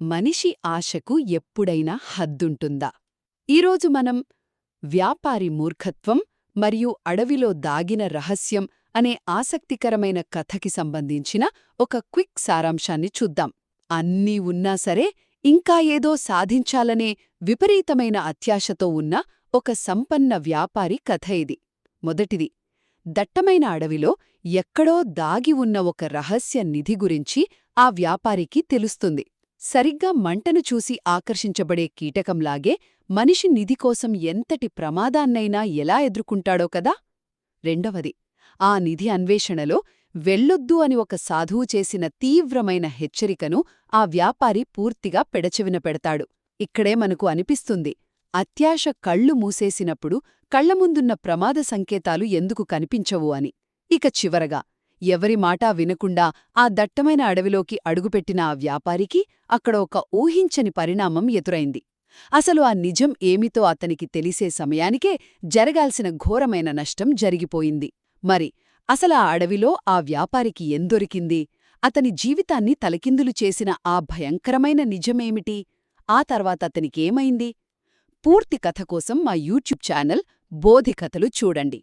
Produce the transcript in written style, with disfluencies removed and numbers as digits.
మనిషి ఆశకు ఎప్పుడైనా హద్దుంటుందా? ఈరోజు మనం వ్యాపారి మూర్ఖత్వం మరియు అడవిలో దాగిన రహస్యం అనే ఆసక్తికరమైన కథకి సంబంధించిన ఒక క్విక్ సారాంశాన్ని చూద్దాం. అన్నీ ఉన్నా సరే ఇంకా ఏదో సాధించాలనే విపరీతమైన అత్యాశతో ఉన్న ఒక సంపన్న వ్యాపారి కథ ఇది. మొదటిది, దట్టమైన అడవిలో ఎక్కడో దాగి ఉన్న ఒక రహస్య నిధి గురించి ఆ వ్యాపారికి తెలుస్తుంది. సరిగ్గా మంటను చూసి ఆకర్షించబడే కీటకంలాగే మనిషి నిధి కోసం ఎంతటి ప్రమాదాన్నైనా ఎలా ఎదుర్కొంటాడో కదా. రెండవది, ఆ నిధి అన్వేషణలో వెళ్ళొద్దు అని ఒక సాధువు చేసిన తీవ్రమైన హెచ్చరికను ఆ వ్యాపారి పూర్తిగా పెడచెవిన పెడతాడు. ఇక్కడే మనకు అనిపిస్తుంది, అత్యాశ కళ్ళు మూసేసినప్పుడు కళ్లముందున్న ప్రమాద సంకేతాలు ఎందుకు కనిపించవు అని. ఇక చివరగా, ఎవరి మాటా వినకుండా ఆ దట్టమైన అడవిలోకి అడుగుపెట్టిన ఆ వ్యాపారికి అక్కడ ఒక ఊహించని పరిణామం ఎదురైంది. అసలు ఆ నిజం ఏమితో అతనికి తెలిసే సమయానికే జరగాల్సిన ఘోరమైన నష్టం జరిగిపోయింది. మరి అసలా అడవిలో ఆ వ్యాపారికి ఏం దొరికింది? అతని జీవితాన్ని తలకిందులు చేసిన ఆ భయంకరమైన నిజమేమిటి? ఆ తర్వాత అతనికేమైంది? పూర్తి కథ కోసం మా యూట్యూబ్ ఛానల్ బోధికథలు చూడండి.